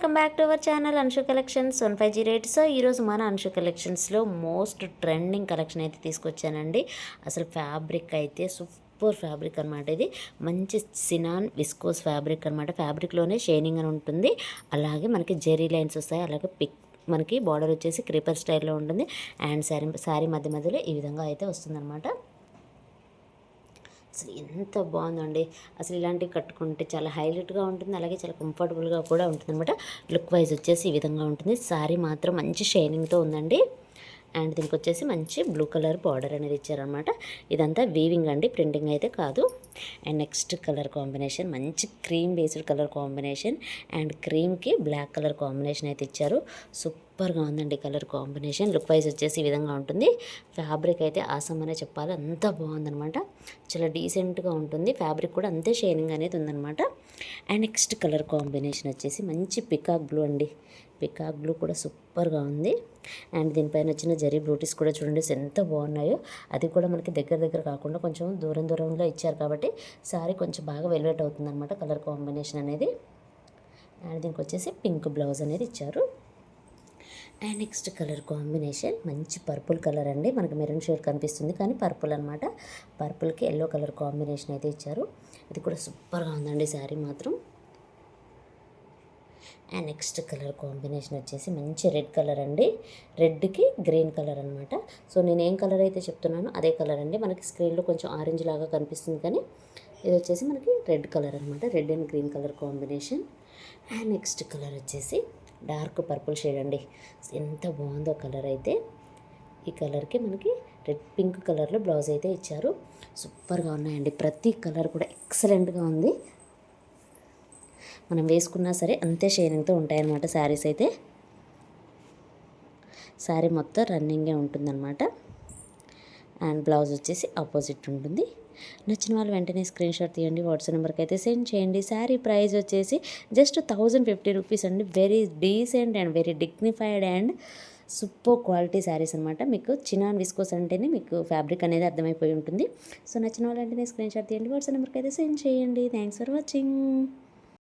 Welcome back to our channel Anshu collections 1508. So ఈరోజు మన అన్షు కలెక్షన్స్లో మోస్ట్ ట్రెండింగ్ కలెక్షన్ అయితే తీసుకొచ్చానండి. అసలు ఫ్యాబ్రిక్ అయితే సూపర్ ఫ్యాబ్రిక్ అనమాట. ఇది మంచి సినాన్ విస్కోస్ ఫ్యాబ్రిక్ అనమాట. ఫ్యాబ్రిక్లోనే షైనింగ్ అని ఉంటుంది, అలాగే మనకి జెరీ లైన్స్ వస్తాయి, అలాగే మనకి బార్డర్ వచ్చేసి క్రీపర్ స్టైల్లో ఉంటుంది. అండ్ శారీ మధ్య మధ్యలో ఈ విధంగా అయితే వస్తుందన్నమాట. అసలు ఎంత బాగుందండి. అసలు ఇలాంటివి కట్టుకుంటే చాలా హైలైట్గా ఉంటుంది, అలాగే చాలా కంఫర్టబుల్గా కూడా ఉంటుంది అనమాట. లుక్ వైజ్ వచ్చేసి ఈ విధంగా ఉంటుంది. శారీ మాత్రం మంచి షైనింగ్తో ఉందండి. అండ్ దీనికి వచ్చేసి మంచి బ్లూ కలర్ బార్డర్ అనేది ఇచ్చారనమాట. ఇదంతా వీవింగ్ అండి, ప్రింటింగ్ అయితే కాదు. అండ్ నెక్స్ట్ కలర్ కాంబినేషన్ మంచి cream based colour combination, and క్రీమ్కి బ్లాక్ కలర్ కాంబినేషన్ అయితే ఇచ్చారు. సూపర్గా ఉందండి కలర్ కాంబినేషన్. లుక్ వైజ్ వచ్చేసి ఈ విధంగా ఉంటుంది. ఫ్యాబ్రిక్ అయితే ఆసమ్ అనే చెప్పాలి, అంత బాగుందనమాట. చాలా డీసెంట్గా ఉంటుంది. ఫ్యాబ్రిక్ కూడా అంతే షైనింగ్ అనేది ఉందన్నమాట. అండ్ నెక్స్ట్ కలర్ కాంబినేషన్ వచ్చేసి మంచి పికాక్ బ్లూ అండి. పికాక్ బ్లూ కూడా సూపర్గా ఉంది. అండ్ దీనిపైన వచ్చిన జరీ బ్రూటీస్ కూడా చూడండి ఎంత బాగున్నాయో. అది కూడా మనకి దగ్గర దగ్గర కాకుండా కొంచెం దూరంలో ఇచ్చారు కాబట్టి సారీ కొంచెం బాగా వెల్వెట్ అవుతుందన్నమాట కలర్ కాంబినేషన్ అనేది. అండ్ దీనికి వచ్చేసి పింక్ బ్లౌజ్ అనేది ఇచ్చారు. అండ్ నెక్స్ట్ కలర్ కాంబినేషన్ మంచి పర్పుల్ కలర్ అండి. మనకి మెరూన్ షేడ్ కనిపిస్తుంది కానీ పర్పుల్ అనమాట. పర్పుల్కి ఎల్లో కలర్ కాంబినేషన్ అయితే ఇచ్చారు. ఇది కూడా సూపర్గా ఉందండి శారీ మాత్రం. అండ్ నెక్స్ట్ కలర్ కాంబినేషన్ వచ్చేసి మంచి రెడ్ కలర్ అండి. రెడ్కి గ్రీన్ కలర్ అనమాట. సో నేను ఏం కలర్ అయితే చెప్తున్నానో అదే కలర్ అండి. మనకి స్క్రీన్లో కొంచెం ఆరెంజ్ లాగా కనిపిస్తుంది కానీ ఇది వచ్చేసి మనకి రెడ్ కలర్ అనమాట. Red and green colour combination. And next colour వచ్చేసి డార్క్ పర్పుల్ షేడ్ అండి. ఎంత బాగుందో కలర్ అయితే. ఈ కలర్కి మనకి రెడ్ పింక్ కలర్లో బ్లౌజ్ అయితే ఇచ్చారు. సూపర్గా ఉన్నాయండి. ప్రతి కలర్ కూడా ఎక్సలెంట్గా ఉంది. మనం వేసుకున్నా సరే అంతే షైనింగ్తో ఉంటాయన్నమాట శారీస్ అయితే. శారీ మొత్తం రన్నింగే ఉంటుందన్నమాట. అండ్ బ్లౌజ్ వచ్చేసి ఆపోజిట్ ఉంటుంది. నచ్చిన వాళ్ళు వెంటనే స్క్రీన్ షాట్ తీయండి, వాట్సాప్ నెంబర్కి అయితే సెండ్ చేయండి. శారీ ప్రైస్ వచ్చేసి జస్ట్ 1050 రూపీస్ అండి. Very decent and very dignified and super quality saris అనమాట. మీకు చినాన్ విస్కోస్ అంటేనే మీకు ఫ్యాబ్రిక్ అనేది అర్థమైపోయి ఉంటుంది. సో నచ్చిన వాళ్ళు వెంటనే స్క్రీన్ షాట్ తీయండి, వాట్సాప్ నెంబర్కి అయితే సెండ్ చేయండి. Thanks for watching.